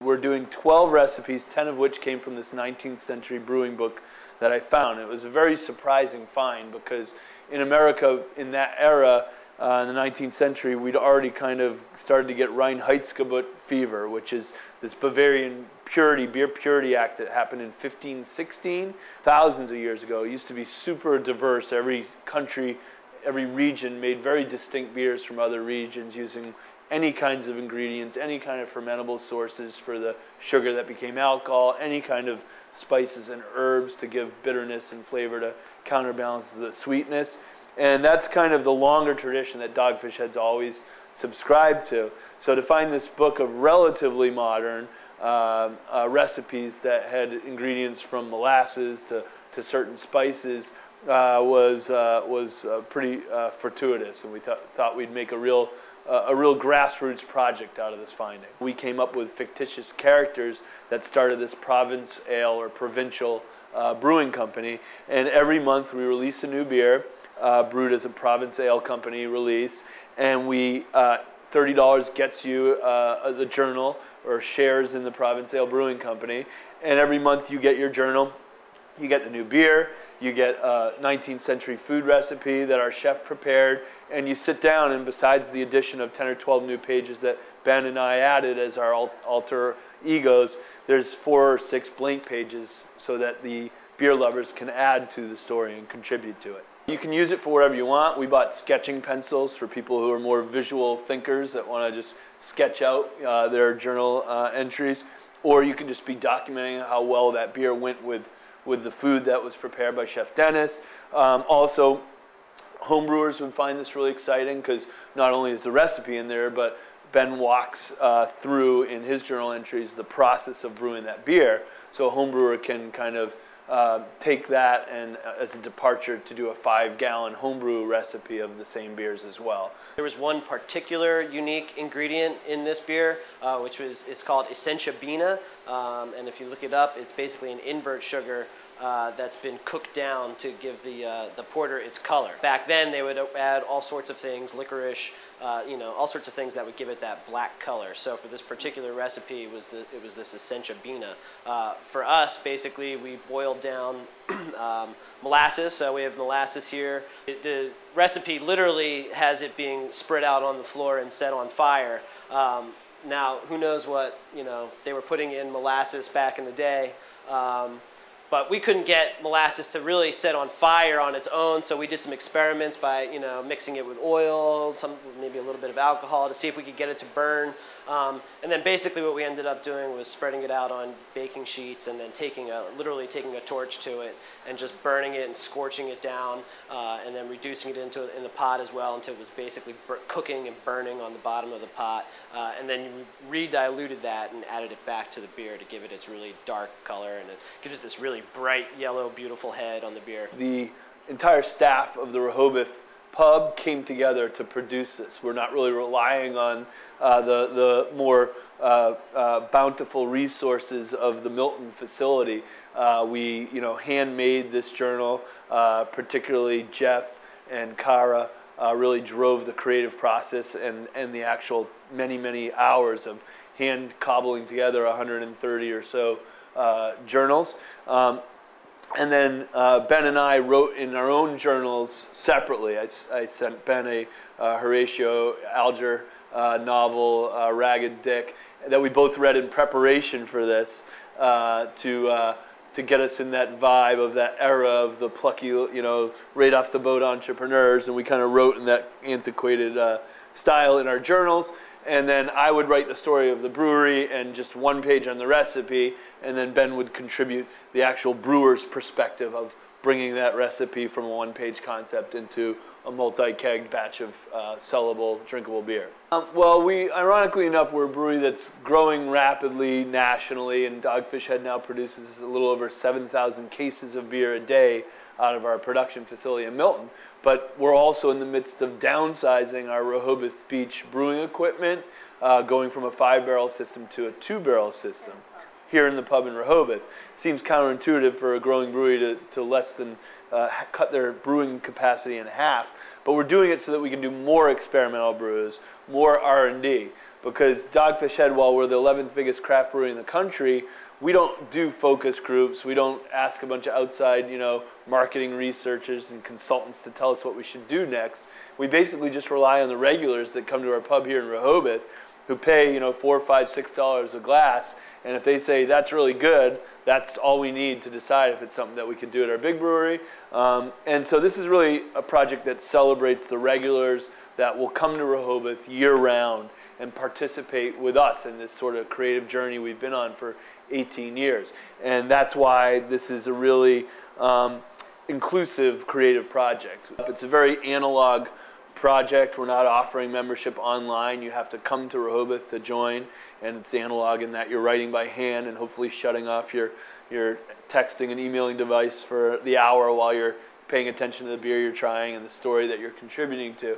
We're doing 12 recipes, 10 of which came from this 19th century brewing book that I found. It was a very surprising find because in America in that era, in the 19th century, we'd already kind of started to get Reinheitsgebot fever, which is this Bavarian beer purity act that happened in 1516, thousands of years ago. It used to be super diverse. Every country, every region made very distinct beers from other regions using any kinds of ingredients, any kind of fermentable sources for the sugar that became alcohol, any kind of spices and herbs to give bitterness and flavor to counterbalance the sweetness. And that's kind of the longer tradition that Dogfish Head's always subscribed to. So to find this book of relatively modern recipes that had ingredients from molasses to certain spices was pretty fortuitous, and we thought we'd make a real grassroots project out of this finding. We came up with fictitious characters that started this Province Ale or provincial brewing company, and every month we release a new beer brewed as a Province Ale company release, and we $30 gets you the journal or shares in the Province Ale Brewing Company, and every month you get your journal, you get the new beer, you get a 19th century food recipe that our chef prepared, and you sit down, and besides the addition of 10 or 12 new pages that Ben and I added as our alter egos, there's 4 or 6 blank pages so that the beer lovers can add to the story and contribute to it. You can use it for whatever you want. We bought sketching pencils for people who are more visual thinkers that want to just sketch out their journal entries, or you can just be documenting how well that beer went with the food that was prepared by Chef Dennis. Also, homebrewers would find this really exciting because not only is the recipe in there, but Ben walks through in his journal entries the process of brewing that beer. So a homebrewer can kind of take that and as a departure to do a 5-gallon homebrew recipe of the same beers as well. There was one particular unique ingredient in this beer, which it's called Essentia Bina, and if you look it up, it's basically an invert sugar that's been cooked down to give the porter its color. Back then, they would add all sorts of things, licorice, all sorts of things that would give it that black color. So for this particular recipe, it was this Essentia Bina. For us, basically, we boiled down molasses. So we have molasses here. The recipe literally has it being spread out on the floor and set on fire. Now, who knows what they were putting in molasses back in the day. But we couldn't get molasses to really set on fire on its own, so we did some experiments by mixing it with oil, maybe a little bit of alcohol to see if we could get it to burn. And then basically what we ended up doing was spreading it out on baking sheets and then literally taking a torch to it and just burning it and scorching it down, and then reducing it in the pot as well until it was basically cooking and burning on the bottom of the pot. And then you re-diluted that and added it back to the beer to give it its really dark color, and it gives it this really bright yellow, beautiful head on the beer. The entire staff of the Rehoboth pub came together to produce this. We're not really relying on the more bountiful resources of the Milton facility. We handmade this journal. Particularly Jeff and Cara really drove the creative process and the actual many hours of hand cobbling together 130 or so journals. And then Ben and I wrote in our own journals separately. I sent Ben a Horatio Alger novel, Ragged Dick, that we both read in preparation for this to get us in that vibe of that era of the plucky, right off the boat entrepreneurs. And we kind of wrote in that antiquated style in our journals. And then I would write the story of the brewery and just one page on the recipe, and then Ben would contribute the actual brewer's perspective of bringing that recipe from a one-page concept into a multi-kegged batch of sellable, drinkable beer. Well, ironically enough, we're a brewery that's growing rapidly nationally, and Dogfish Head now produces a little over 7,000 cases of beer a day out of our production facility in Milton. But we're also in the midst of downsizing our Rehoboth Beach brewing equipment, going from a 5-barrel system to a 2-barrel system here in the pub in Rehoboth. Seems counterintuitive for a growing brewery to less than cut their brewing capacity in half, but we're doing it so that we can do more experimental brews, more R&D. because Dogfish Head, while we're the 11th biggest craft brewery in the country, we don't do focus groups. We don't ask a bunch of outside, marketing researchers and consultants to tell us what we should do next. We basically just rely on the regulars that come to our pub here in Rehoboth, who pay, $4, $5, $6 a glass. And if they say that's really good, that's all we need to decide if it's something that we can do at our big brewery. And so this is really a project that celebrates the regulars that will come to Rehoboth year-round and participate with us in this sort of creative journey we've been on for 18 years. And that's why this is a really inclusive creative project. It's a very analog project. We're not offering membership online. You have to come to Rehoboth to join, and it's analog in that you're writing by hand and hopefully shutting off your texting and emailing device for the hour while you're paying attention to the beer you're trying and the story that you're contributing to.